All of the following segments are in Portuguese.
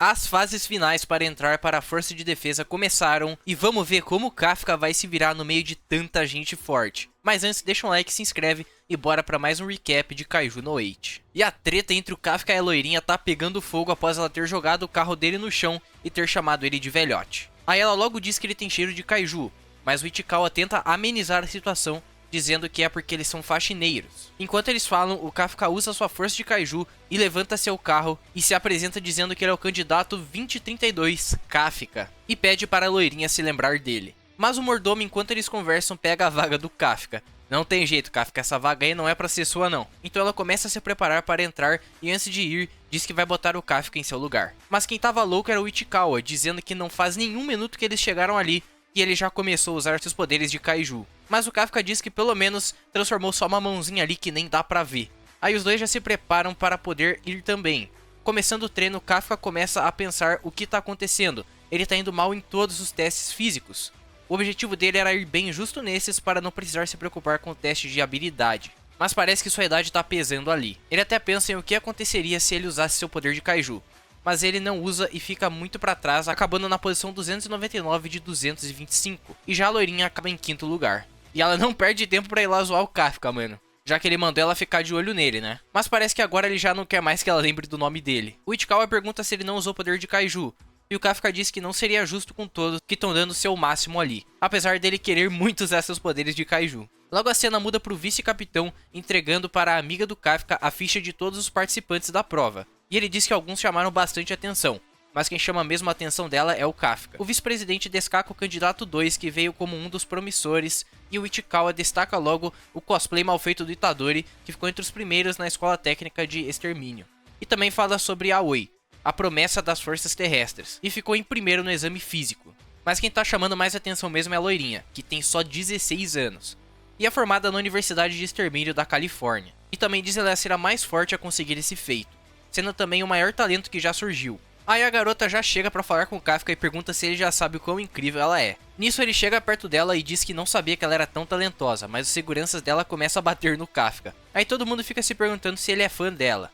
As fases finais para entrar para a força de defesa começaram e vamos ver como o Kafka vai se virar no meio de tanta gente forte. Mas antes deixa um like, se inscreve e bora para mais um recap de Kaiju no 8. E a treta entre o Kafka e a loirinha tá pegando fogo após ela ter jogado o carro dele no chão e ter chamado ele de velhote. Aí ela logo diz que ele tem cheiro de Kaiju, mas o Ichikawa tenta amenizar a situação dizendo que é porque eles são faxineiros. Enquanto eles falam, o Kafka usa sua força de Kaiju e levanta seu carro e se apresenta dizendo que ele é o candidato 2032 Kafka e pede para a loirinha se lembrar dele. Mas o mordomo, enquanto eles conversam, pega a vaga do Kafka. Não tem jeito, Kafka, essa vaga aí não é pra ser sua não. Então ela começa a se preparar para entrar e antes de ir, diz que vai botar o Kafka em seu lugar. Mas quem tava louco era o Ichikawa, dizendo que não faz nenhum minuto que eles chegaram ali e ele já começou a usar seus poderes de Kaiju. Mas o Kafka diz que pelo menos transformou só uma mãozinha ali que nem dá pra ver. Aí os dois já se preparam para poder ir também. Começando o treino, o Kafka começa a pensar o que tá acontecendo. Ele tá indo mal em todos os testes físicos. O objetivo dele era ir bem justo nesses para não precisar se preocupar com o teste de habilidade. Mas parece que sua idade tá pesando ali. Ele até pensa em o que aconteceria se ele usasse seu poder de Kaiju. Mas ele não usa e fica muito pra trás, acabando na posição 299 de 225. E já a loirinha acaba em quinto lugar. E ela não perde tempo pra ir lá zoar o Kafka, mano. Já que ele mandou ela ficar de olho nele, né? Mas parece que agora ele já não quer mais que ela lembre do nome dele. O Ichikawa pergunta se ele não usou o poder de Kaiju. E o Kafka diz que não seria justo com todos que estão dando seu máximo ali. Apesar dele querer muito usar seus poderes de Kaiju. Logo a cena muda pro vice-capitão entregando para a amiga do Kafka a ficha de todos os participantes da prova. E ele diz que alguns chamaram bastante atenção. Mas quem chama mesmo a atenção dela é o Kafka. O vice-presidente destaca o candidato 2, que veio como um dos promissores, e o Ichikawa destaca logo o cosplay mal feito do Itadori, que ficou entre os primeiros na escola técnica de extermínio. E também fala sobre Aoi, a promessa das forças terrestres, e ficou em primeiro no exame físico. Mas quem tá chamando mais atenção mesmo é a loirinha, que tem só 16 anos, e é formada na Universidade de Extermínio da Califórnia. E também diz ela ser a mais forte a conseguir esse feito, sendo também o maior talento que já surgiu. Aí a garota já chega pra falar com o Kafka e pergunta se ele já sabe o quão incrível ela é. Nisso ele chega perto dela e diz que não sabia que ela era tão talentosa, mas os seguranças dela começam a bater no Kafka. Aí todo mundo fica se perguntando se ele é fã dela.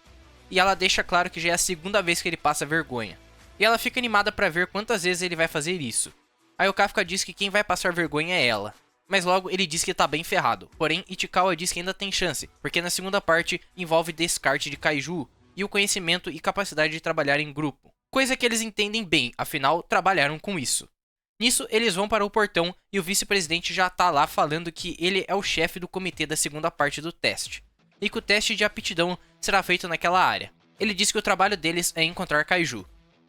E ela deixa claro que já é a segunda vez que ele passa vergonha. E ela fica animada pra ver quantas vezes ele vai fazer isso. Aí o Kafka diz que quem vai passar vergonha é ela. Mas logo ele diz que tá bem ferrado. Porém, Ichikawa diz que ainda tem chance, porque na segunda parte envolve descarte de Kaiju e o conhecimento e capacidade de trabalhar em grupo. Coisa que eles entendem bem, afinal trabalharam com isso. Nisso eles vão para o portão e o vice-presidente já tá lá falando que ele é o chefe do comitê da segunda parte do teste. E que o teste de aptidão será feito naquela área. Ele diz que o trabalho deles é encontrar Kaiju.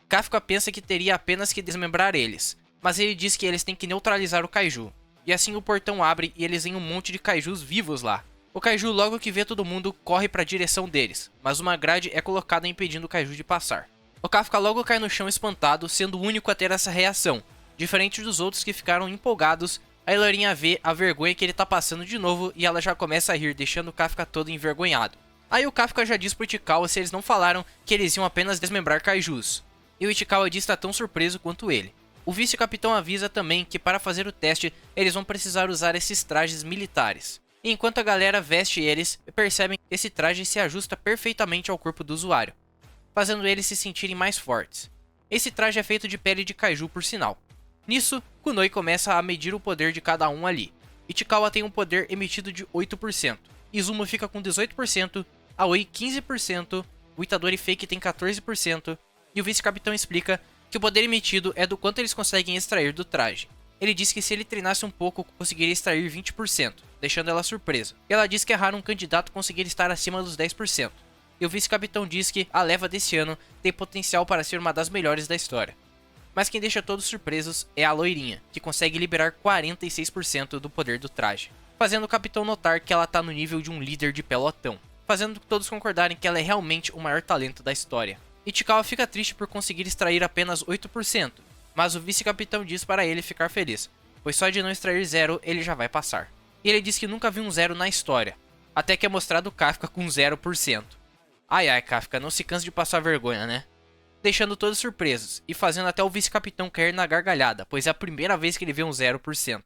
Kafka pensa que teria apenas que desmembrar eles, mas ele diz que eles têm que neutralizar o Kaiju. E assim o portão abre e eles veem um monte de Kaijus vivos lá. O Kaiju, logo que vê todo mundo, corre para a direção deles, mas uma grade é colocada impedindo o Kaiju de passar. O Kafka logo cai no chão espantado, sendo o único a ter essa reação. Diferente dos outros que ficaram empolgados, a loirinha vê a vergonha que ele tá passando de novo e ela já começa a rir, deixando o Kafka todo envergonhado. Aí o Kafka já diz pro Ichikawa se eles não falaram que eles iam apenas desmembrar Kaijus. E o Ichikawa diz estar tão surpreso quanto ele. O vice-capitão avisa também que para fazer o teste, eles vão precisar usar esses trajes militares. E enquanto a galera veste eles, percebem que esse traje se ajusta perfeitamente ao corpo do usuário, fazendo eles se sentirem mais fortes. Esse traje é feito de pele de Kaiju, por sinal. Nisso, Kunoi começa a medir o poder de cada um ali. Ichikawa tem um poder emitido de 8%, Izumo fica com 18%, Aoi 15%, o Itadori Fake tem 14%, e o vice-capitão explica que o poder emitido é do quanto eles conseguem extrair do traje. Ele diz que se ele treinasse um pouco, conseguiria extrair 20%, deixando ela surpresa. E ela diz que é raro um candidato conseguir estar acima dos 10%. E o vice-capitão diz que a leva desse ano tem potencial para ser uma das melhores da história. Mas quem deixa todos surpresos é a loirinha, que consegue liberar 46% do poder do traje, fazendo o capitão notar que ela tá no nível de um líder de pelotão, fazendo todos concordarem que ela é realmente o maior talento da história. Ichikawa fica triste por conseguir extrair apenas 8%, mas o vice-capitão diz para ele ficar feliz, pois só de não extrair 0 ele já vai passar. E ele diz que nunca viu um 0 na história, até que é mostrado o Kafka com 0%. Ai ai, Kafka, não se cansa de passar vergonha, né? Deixando todos surpresos, e fazendo até o vice-capitão cair na gargalhada, pois é a primeira vez que ele vê um 0%.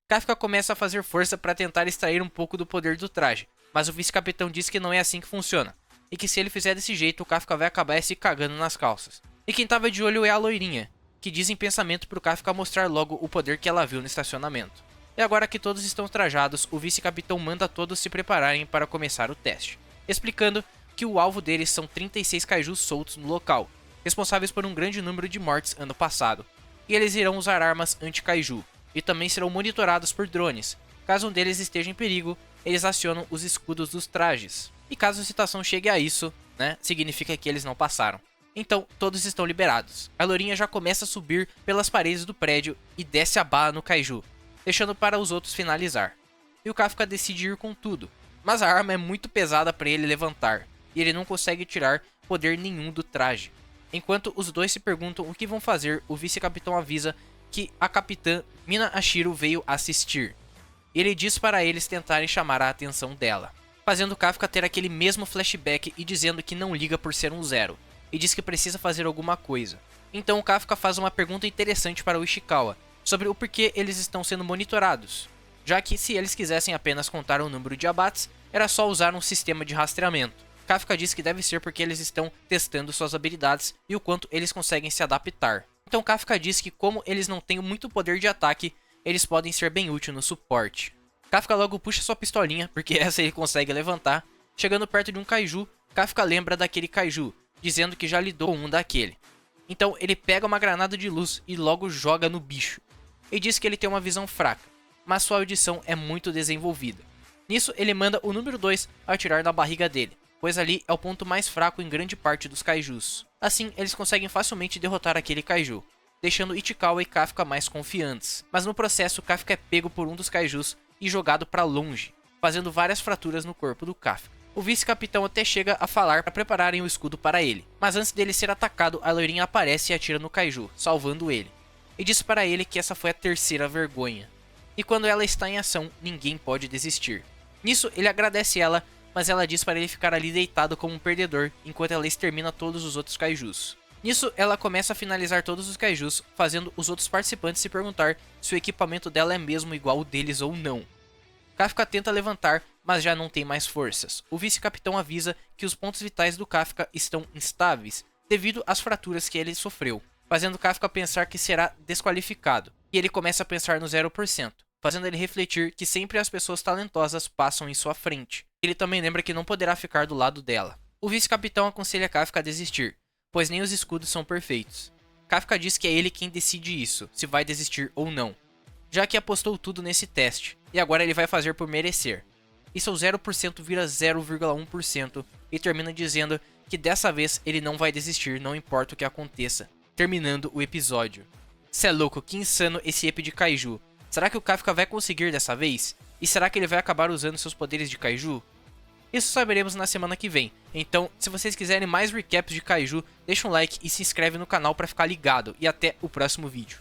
Kafka começa a fazer força para tentar extrair um pouco do poder do traje, mas o vice-capitão diz que não é assim que funciona, e que se ele fizer desse jeito, o Kafka vai acabar se cagando nas calças. E quem tava de olho é a loirinha, que diz em pensamento pro Kafka mostrar logo o poder que ela viu no estacionamento. E agora que todos estão trajados, o vice-capitão manda todos se prepararem para começar o teste, explicando que o alvo deles são 36 kaijus soltos no local, responsáveis por um grande número de mortes ano passado, e eles irão usar armas anti-kaiju, e também serão monitorados por drones. Caso um deles esteja em perigo, eles acionam os escudos dos trajes. E caso a situação chegue a isso, significa que eles não passaram. Então, todos estão liberados. A lourinha já começa a subir pelas paredes do prédio e desce a bala no kaiju, deixando para os outros finalizar. E o Kafka decide ir com tudo, mas a arma é muito pesada para ele levantar, e ele não consegue tirar poder nenhum do traje. Enquanto os dois se perguntam o que vão fazer, o vice-capitão avisa que a capitã Mina Ashiro veio assistir. E ele diz para eles tentarem chamar a atenção dela, fazendo Kafka ter aquele mesmo flashback e dizendo que não liga por ser um zero, e diz que precisa fazer alguma coisa. Então o Kafka faz uma pergunta interessante para o Ishikawa, sobre o porquê eles estão sendo monitorados, já que se eles quisessem apenas contar o número de abates, era só usar um sistema de rastreamento. Kafka diz que deve ser porque eles estão testando suas habilidades e o quanto eles conseguem se adaptar. Então Kafka diz que como eles não têm muito poder de ataque, eles podem ser bem úteis no suporte. Kafka logo puxa sua pistolinha, porque essa ele consegue levantar. Chegando perto de um kaiju, Kafka lembra daquele kaiju, dizendo que já lidou com um daquele. Então ele pega uma granada de luz e logo joga no bicho. E diz que ele tem uma visão fraca, mas sua audição é muito desenvolvida. Nisso ele manda o número 2 atirar na barriga dele, pois ali é o ponto mais fraco em grande parte dos kaijus. Assim eles conseguem facilmente derrotar aquele kaiju, deixando Ichikawa e Kafka mais confiantes. Mas no processo Kafka é pego por um dos kaijus e jogado para longe, fazendo várias fraturas no corpo do Kafka. O vice-capitão até chega a falar para prepararem o escudo para ele, mas antes dele ser atacado, a loirinha aparece e atira no kaiju, salvando ele. E diz para ele que essa foi a terceira vergonha. E quando ela está em ação, ninguém pode desistir. Nisso, ele agradece ela, mas ela diz para ele ficar ali deitado como um perdedor, enquanto ela extermina todos os outros kaijus. Nisso, ela começa a finalizar todos os kaijus, fazendo os outros participantes se perguntar se o equipamento dela é mesmo igual ao deles ou não. Kafka tenta levantar, mas já não tem mais forças. O vice-capitão avisa que os pontos vitais do Kafka estão instáveis, devido às fraturas que ele sofreu, fazendo Kafka pensar que será desqualificado, e ele começa a pensar no 0%, fazendo ele refletir que sempre as pessoas talentosas passam em sua frente. Ele também lembra que não poderá ficar do lado dela. O vice-capitão aconselha Kafka a desistir, pois nem os escudos são perfeitos. Kafka diz que é ele quem decide isso, se vai desistir ou não, já que apostou tudo nesse teste, e agora ele vai fazer por merecer. E seu 0% vira 0,1% e termina dizendo que dessa vez ele não vai desistir, não importa o que aconteça, terminando o episódio. Cê é louco, que insano esse ep de kaiju. Será que o Kafka vai conseguir dessa vez? E será que ele vai acabar usando seus poderes de kaiju? Isso saberemos na semana que vem. Então, se vocês quiserem mais recaps de kaiju, deixa um like e se inscreve no canal para ficar ligado. E até o próximo vídeo.